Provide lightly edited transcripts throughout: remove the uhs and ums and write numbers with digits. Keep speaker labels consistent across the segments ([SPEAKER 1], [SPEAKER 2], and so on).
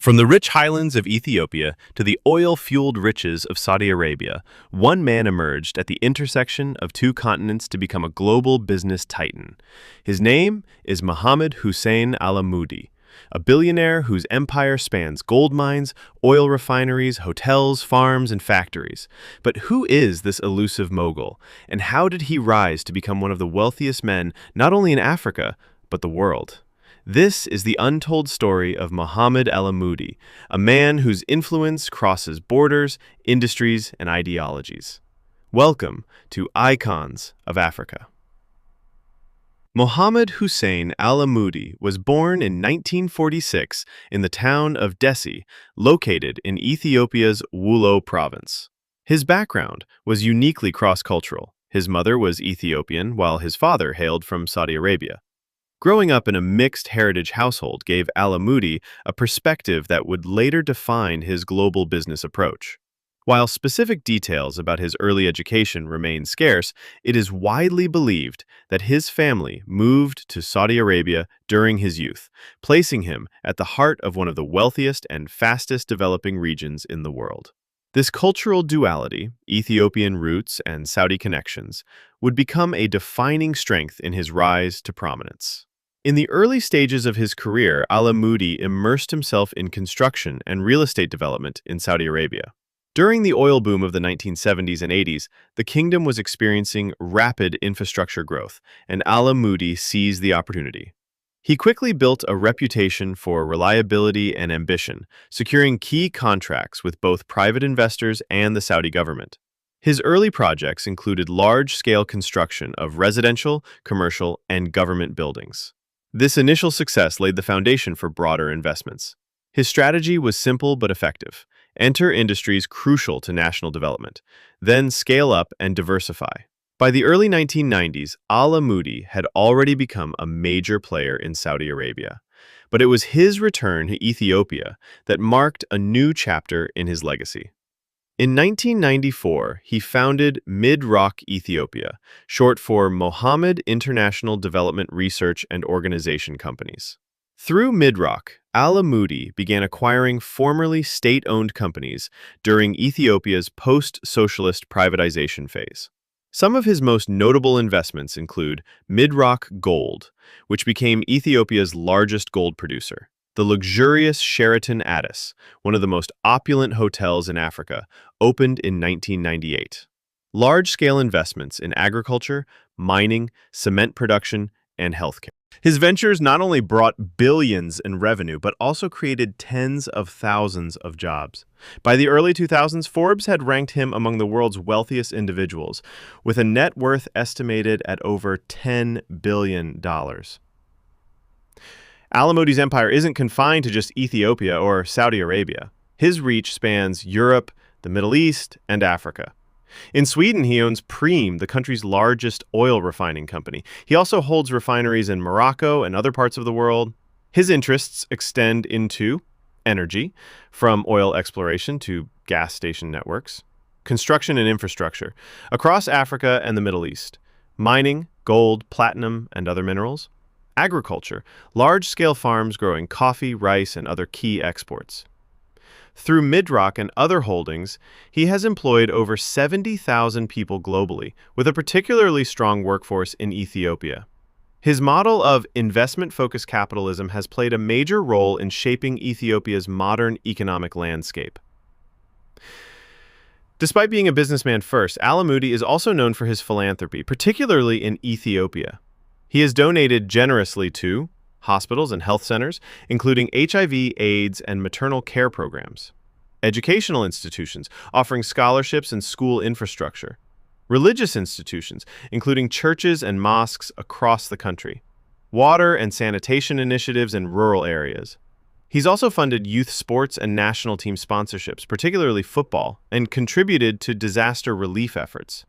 [SPEAKER 1] From the rich highlands of Ethiopia to the oil-fueled riches of Saudi Arabia, one man emerged at the intersection of two continents to become a global business titan. His name is Mohammed Hussein Al Amoudi, a billionaire whose empire spans gold mines, oil refineries, hotels, farms, and factories. But who is this elusive mogul, and how did he rise to become one of the wealthiest men not only in Africa, but the world? This is the untold story of Mohammed Al Amoudi, a man whose influence crosses borders, industries, and ideologies. Welcome to Icons of Africa. Mohammed Hussein Al Amoudi was born in 1946 in the town of Dessie, located in Ethiopia's Wollo province. His background was uniquely cross-cultural. His mother was Ethiopian, while his father hailed from Saudi Arabia. Growing up in a mixed heritage household gave Al Amoudi a perspective that would later define his global business approach. While specific details about his early education remain scarce, it is widely believed that his family moved to Saudi Arabia during his youth, placing him at the heart of one of the wealthiest and fastest developing regions in the world. This cultural duality, Ethiopian roots and Saudi connections, would become a defining strength in his rise to prominence. In the early stages of his career, Al Amoudi immersed himself in construction and real estate development in Saudi Arabia. During the oil boom of the 1970s and 80s, the kingdom was experiencing rapid infrastructure growth, and Al Amoudi seized the opportunity. He quickly built a reputation for reliability and ambition, securing key contracts with both private investors and the Saudi government. His early projects included large-scale construction of residential, commercial, and government buildings. This initial success laid the foundation for broader investments. His strategy was simple but effective. Enter industries crucial to national development, then scale up and diversify. By the early 1990s, Al Amoudi had already become a major player in Saudi Arabia. But it was his return to Ethiopia that marked a new chapter in his legacy. In 1994, he founded MIDROC Ethiopia, short for Mohammed International Development Research and Organization Companies. Through MIDROC, Al Amoudi began acquiring formerly state-owned companies during Ethiopia's post-socialist privatization phase. Some of his most notable investments include MIDROC Gold, which became Ethiopia's largest gold producer. The luxurious Sheraton Addis, one of the most opulent hotels in Africa, opened in 1998. Large-scale investments in agriculture, mining, cement production, and healthcare. His ventures not only brought billions in revenue, but also created tens of thousands of jobs. By the early 2000s, Forbes had ranked him among the world's wealthiest individuals, with a net worth estimated at over $10 billion. Al Amoudi's empire isn't confined to just Ethiopia or Saudi Arabia. His reach spans Europe, the Middle East, and Africa. In Sweden, he owns Preem, the country's largest oil refining company. He also holds refineries in Morocco and other parts of the world. His interests extend into energy, from oil exploration to gas station networks, construction and infrastructure, across Africa and the Middle East, mining, gold, platinum, and other minerals, agriculture, large-scale farms growing coffee, rice, and other key exports. Through MIDROC and other holdings, he has employed over 70,000 people globally, with a particularly strong workforce in Ethiopia. His model of investment-focused capitalism has played a major role in shaping Ethiopia's modern economic landscape. Despite being a businessman first, Al Amoudi is also known for his philanthropy, particularly in Ethiopia. He has donated generously to hospitals and health centers, including HIV, AIDS, and maternal care programs, educational institutions offering scholarships and school infrastructure, religious institutions, including churches and mosques across the country, water and sanitation initiatives in rural areas. He's also funded youth sports and national team sponsorships, particularly football, and contributed to disaster relief efforts.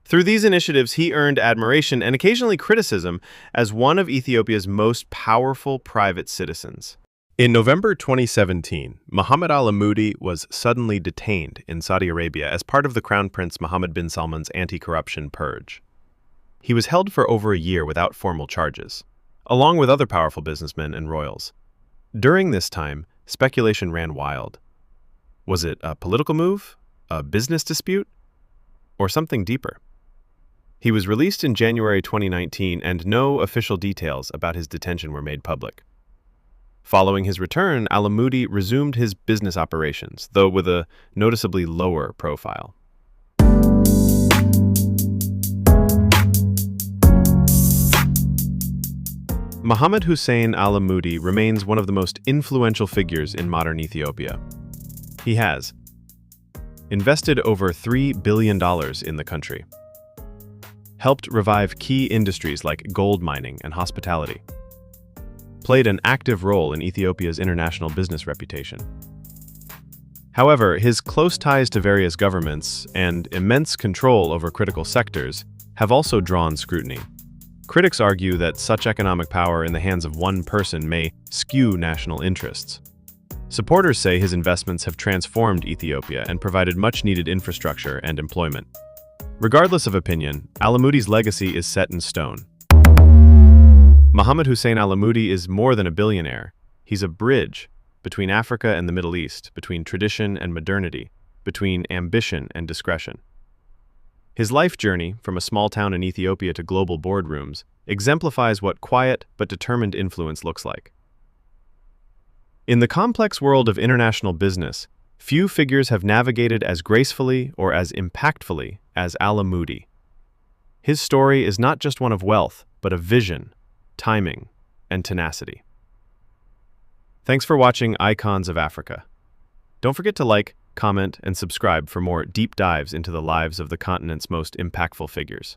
[SPEAKER 1] Through these initiatives, he earned admiration and occasionally criticism as one of Ethiopia's most powerful private citizens. In November 2017, Mohammed Al Amoudi was suddenly detained in Saudi Arabia as part of the Crown Prince Mohammed bin Salman's anti-corruption purge. He was held for over a year without formal charges, along with other powerful businessmen and royals. During this time, speculation ran wild. Was it a political move, a business dispute, or something deeper? He was released in January 2019, and no official details about his detention were made public. Following his return, Al Amoudi resumed his business operations, though with a noticeably lower profile. Mohammed Hussein Al Amoudi remains one of the most influential figures in modern Ethiopia. He has invested over $3 billion in the country, helped revive key industries like gold mining and hospitality, played an active role in Ethiopia's international business reputation. However, his close ties to various governments and immense control over critical sectors have also drawn scrutiny. Critics argue that such economic power in the hands of one person may skew national interests. Supporters say his investments have transformed Ethiopia and provided much-needed infrastructure and employment. Regardless of opinion, Al Amoudi's legacy is set in stone. Mohammed Hussein Al Amoudi is more than a billionaire. He's a bridge between Africa and the Middle East, between tradition and modernity, between ambition and discretion. His life journey, from a small town in Ethiopia to global boardrooms, exemplifies what quiet but determined influence looks like. In the complex world of international business, few figures have navigated as gracefully or as impactfully as Al Amoudi. His story is not just one of wealth, but of vision, timing, and tenacity. Thanks for watching Icons of Africa. Don't forget to like, comment, and subscribe for more deep dives into the lives of the continent's most impactful figures.